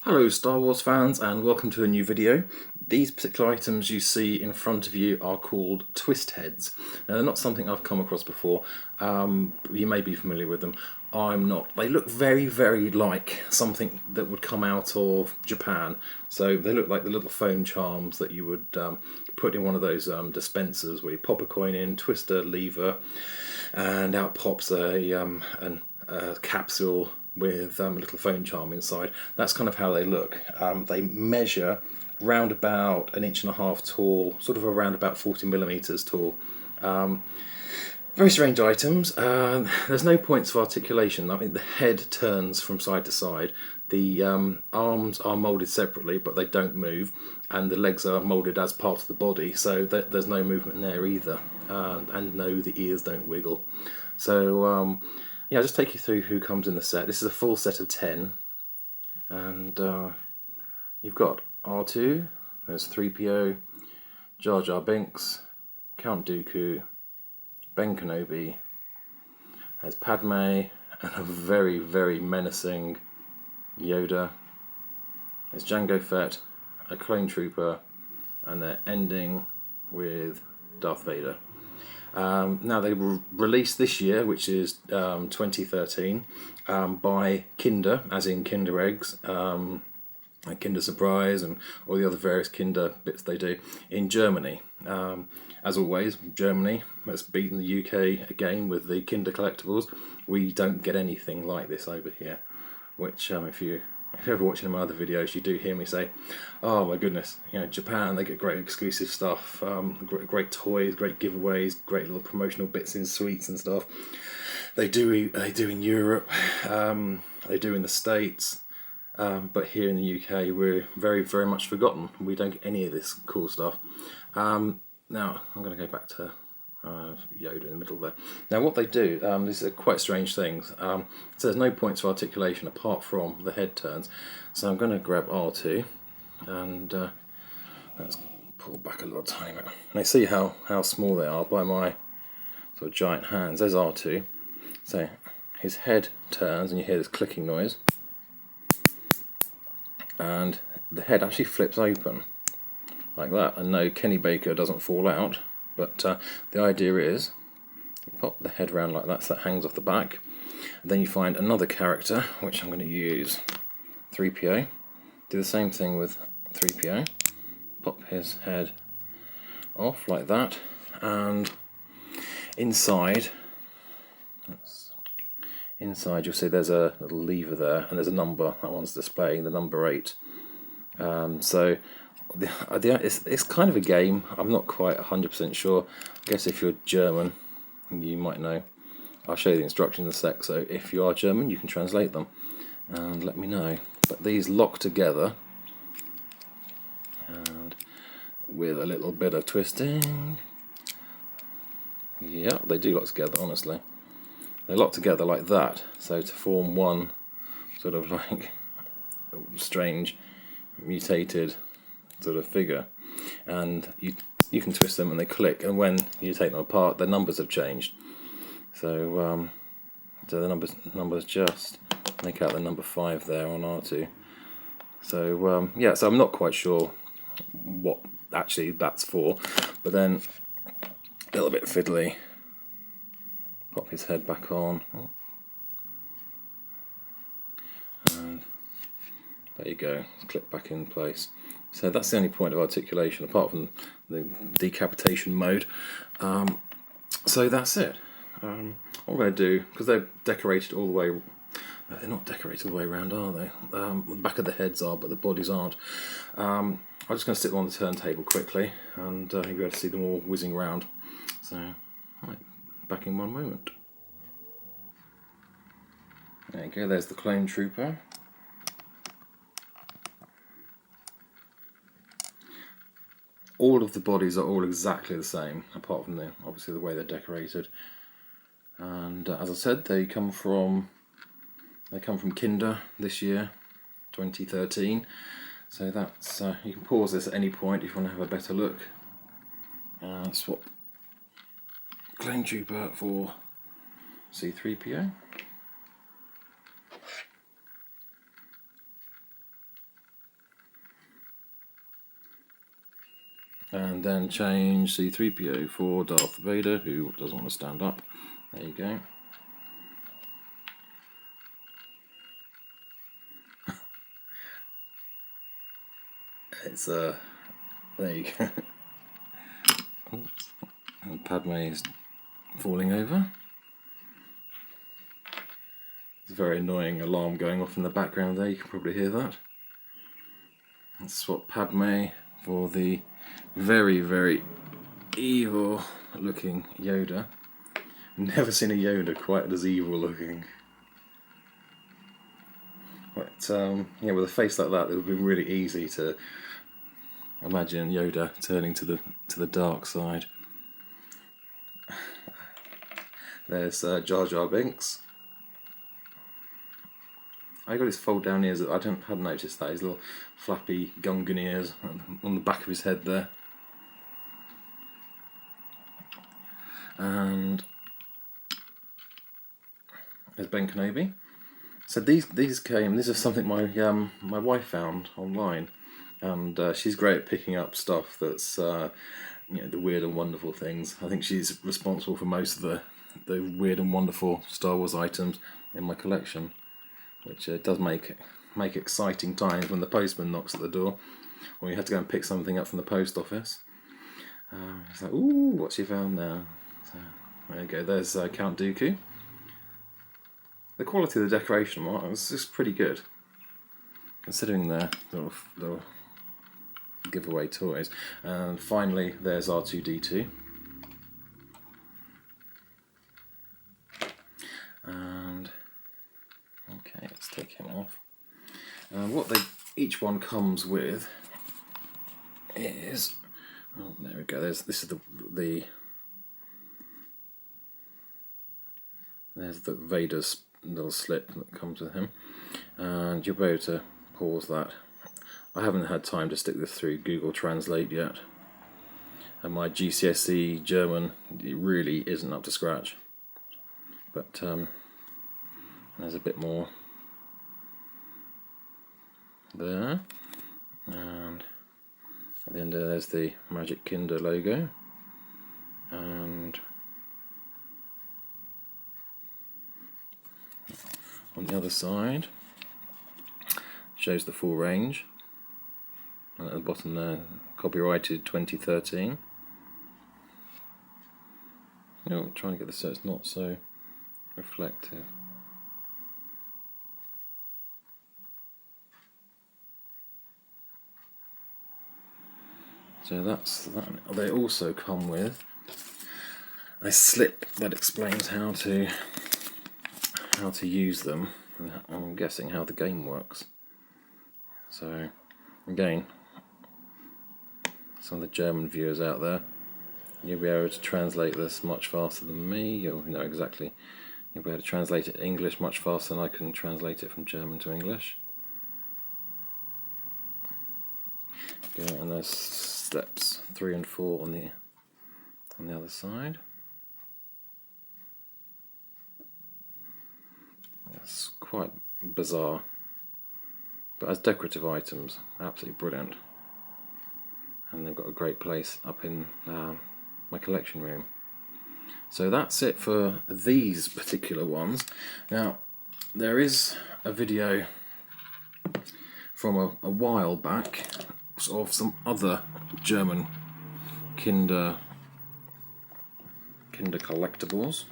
Hello Star Wars fans and welcome to a new video. These particular items you see in front of you are called Twistheads. Now they're not something I've come across before. You may be familiar with them. I'm not. They look very like something that would come out of Japan. So they look like the little phone charms that you would put in one of those dispensers where you pop a coin in, twist a lever and out pops a capsule with a little phone charm inside. That's kind of how they look. They measure round about 1.5 inches tall, sort of around about 40mm tall. Very strange items. There's no points of articulation. I mean, the head turns from side to side. The arms are moulded separately, but they don't move, and the legs are moulded as part of the body, so there's no movement there either. And no, the ears don't wiggle. So yeah, I'll just take you through who comes in the set. This is a full set of 10, and you've got R2, there's 3PO, Jar Jar Binks, Count Dooku, Ben Kenobi, there's Padme, and a very menacing Yoda. There's Jango Fett, a clone trooper, and they're ending with Darth Vader. Now they were released this year, which is 2013, by Kinder, as in Kinder Eggs, like Kinder Surprise and all the other various Kinder bits they do, in Germany. As always, Germany has beaten the UK again with the Kinder collectibles. We don't get anything like this over here, which if you're ever watching my other videos, you do hear me say, oh my goodness, you know, Japan, they get great exclusive stuff, great toys, great giveaways, great little promotional bits in sweets and stuff. They do in Europe, they do in the States, but here in the UK we're very much forgotten. We don't get any of this cool stuff. Now I'm going to go back to Yoda in the middle there. Now what they do, these are quite strange things. So there's no points of articulation apart from the head turns. So I'm going to grab R2 and let's pull back a little tiny bit. And you see how small they are by my sort of giant hands. There's R2. So his head turns and you hear this clicking noise. And the head actually flips open like that. And no, Kenny Baker doesn't fall out. But the idea is, you pop the head round like that, so that hangs off the back. And then you find another character, which I'm going to use, 3PO. Do the same thing with 3PO. Pop his head off like that, and inside you'll see there's a little lever there, and there's a number. That one's displaying the number 8. So it's kind of a game. I'm not quite 100% sure. I guess if you're German, you might know. I'll show you the instructions in a sec, so if you are German you can translate them and let me know. But these lock together, and with a little bit of twisting, yeah, they do lock together, honestly. They lock together like that, so to form one sort of like strange mutated sort of figure, and you can twist them and they click, and when you take them apart the numbers have changed. So so the numbers just make out the number 5 there on R2. So yeah, so I'm not quite sure what actually that's for, but then a little bit fiddly, pop his head back on, and there you go, click back in place. So that's the only point of articulation apart from the decapitation mode. So that's it. What I'm going to do, because they're decorated all the way, they're not decorated all the way around, are they? The back of the heads are, but the bodies aren't. I'm just going to stick them on the turntable quickly, and you'll be able to see them all whizzing around. So, right, back in one moment. There you go, there's the clone trooper. All of the bodies are all exactly the same, apart from obviously the way they're decorated. And as I said, they come from Kinder this year, 2013. So that's you can pause this at any point if you want to have a better look. Swap Clone Trooper for C-3PO. And then change C-3PO for Darth Vader, who doesn't want to stand up. There you go. It's there you go. And Padme is falling over. There's a very annoying alarm going off in the background there, you can probably hear that. Let's swap Padme for the very, very evil looking Yoda. Never seen a Yoda quite as evil looking. But yeah, with a face like that, it would be really easy to imagine Yoda turning to the dark side. There's Jar Jar Binks. I got his fold down ears. I hadn't noticed that, his little flappy Gungan ears on the back of his head there. And there's Ben Kenobi. So these are something my wife found online, and she's great at picking up stuff that's the weird and wonderful things. I think she's responsible for most of the weird and wonderful Star Wars items in my collection, which does make exciting times when the postman knocks at the door, or you have to go and pick something up from the post office. It's like, ooh, what's she found now? So, there you go. There's Count Dooku. The quality of the decoration was just pretty good, considering their little giveaway toys. And finally, there's R2-D2. And okay, let's take him off. What each one comes with is, oh, there we go. This is there's the Vader's little slip that comes with him, and you'll be able to pause that. I haven't had time to stick this through Google Translate yet, and my GCSE German really isn't up to scratch. But there's a bit more there, and at the end there's the Magic Kinder logo, and on the other side shows the full range, and at the bottom there, copyrighted 2013. Trying to get this so it's not so reflective. So that's that. They also come with a slip that explains how to use them, and I'm guessing how the game works. So again, some of the German viewers out there, you'll be able to translate this much faster than me. You'll know exactly. You'll be able to translate it to English much faster than I can translate it from German to English. Okay, and there's steps 3 and 4 on the other side. It's quite bizarre, but as decorative items, absolutely brilliant. And they've got a great place up in my collection room. So that's it for these particular ones. Now, there is a video from a while back of some other German Kinder collectibles.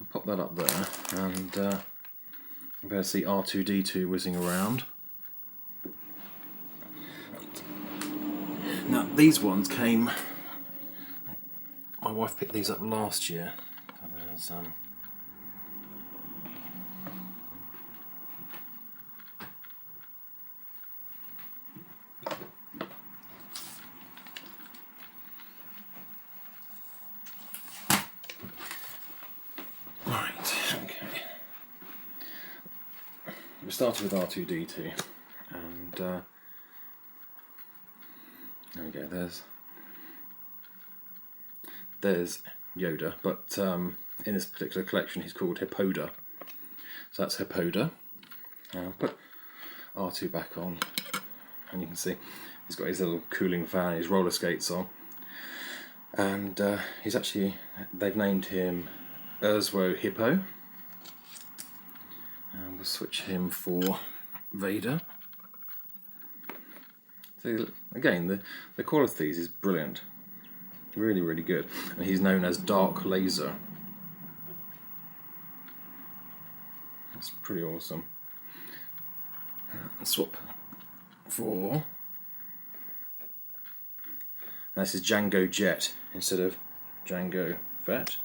I'll pop that up there, and you'll be able to see R2-D2 whizzing around. Now, these ones came, my wife picked these up last year. There's we started with R2-D2, and there we go. There's Yoda, but in this particular collection he's called Hippoda. So that's Hippoda. I'll put R2 back on, and you can see He's got his little cooling fan, his roller skates on, and they've named him H-1PO, and we'll switch him for Vader. So again, the quality of these is brilliant, really, really good, and he's known as Dark Laser. That's pretty awesome. Swap for, this is Django Jet instead of Django Fett.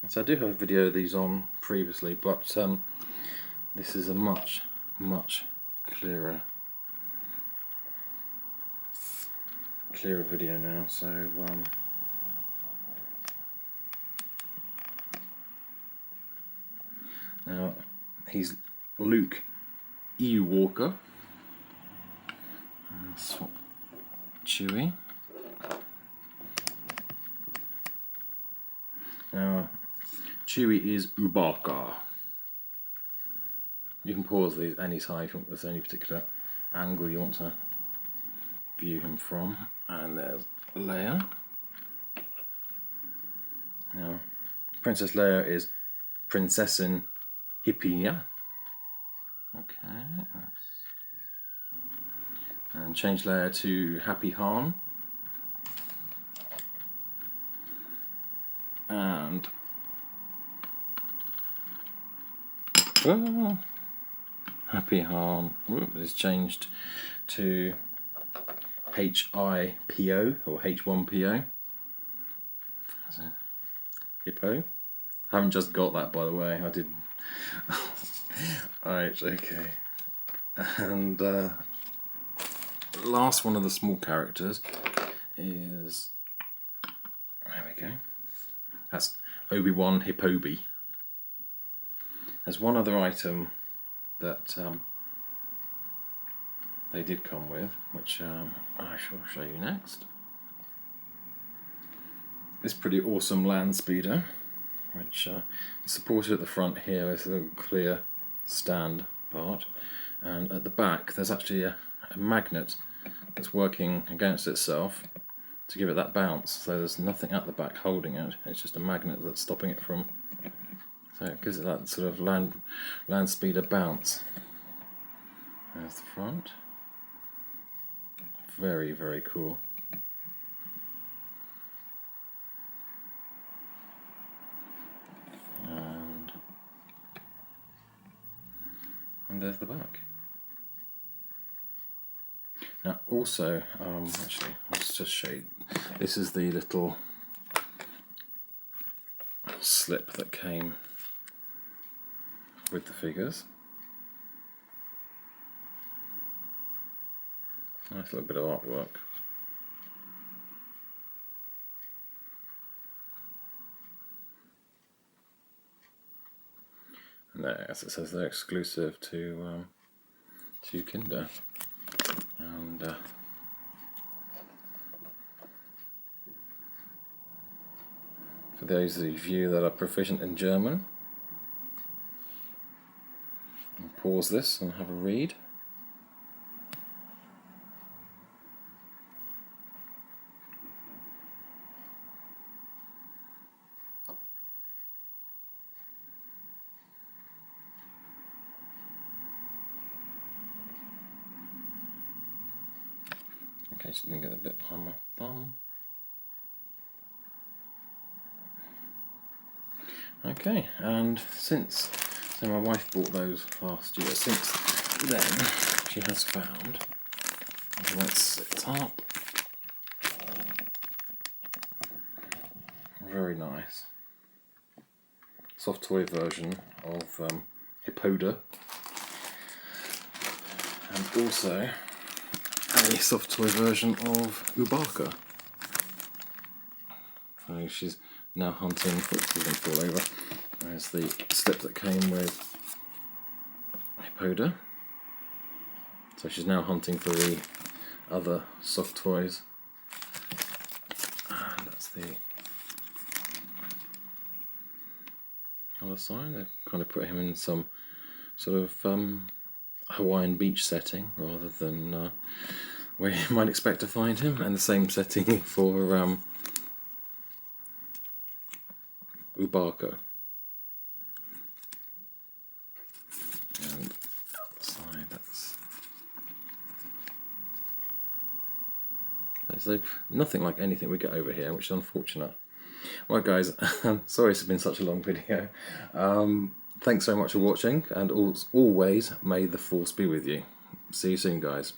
So I do have a video of these on previously, but this is a much clearer video now. So now he's Luke Eiwalker. Swap Chewie. Now Chewie is Chewbacca. You can pause these anytime if there's any particular angle you want to view him from. And there's Leia. Now Princess Leia is Prinzessin Hipperium. Okay. And change Leia to Happy Han. And Happy Han is changed to H-1PO or H-1PO. So, Hippo. I haven't just got that, by the way. I did. Alright, okay. And last one of the small characters is, there we go. That's Obi-Wan Hippobi. There's one other item that they did come with, which I shall show you next. This pretty awesome Landspeeder, which is supported at the front here with a little clear stand part, and at the back there's actually a magnet that's working against itself to give it that bounce. So there's nothing at the back holding it, it's just a magnet that's stopping it from, so it gives it that sort of Landspeeder bounce. There's the front. Very, very cool. And there's the back. Now also, actually, let's just show you. This is the little slip that came with the figures. Nice little bit of artwork. And there, as it says, they're exclusive to Kinder. And for those of you that are proficient in German, I'll pause this and have a read. Okay, so you can get a bit behind my thumb. Okay, and so my wife bought those last year, since then she has found, let's sit up, very nice soft toy version of Hippoda, and also a soft toy version of Chewbacca. So she's now hunting, oops, going to fall over. There's the slip that came with Hippoda. So she's now hunting for the other soft toys. And that's the other side. They've kind of put him in some sort of Hawaiian beach setting rather than where you might expect to find him, and the same setting for Eiwalker. And outside, that's so nothing like anything we get over here, which is unfortunate. Right guys, sorry it's been such a long video. Thanks so much for watching, and always may the force be with you. See you soon guys.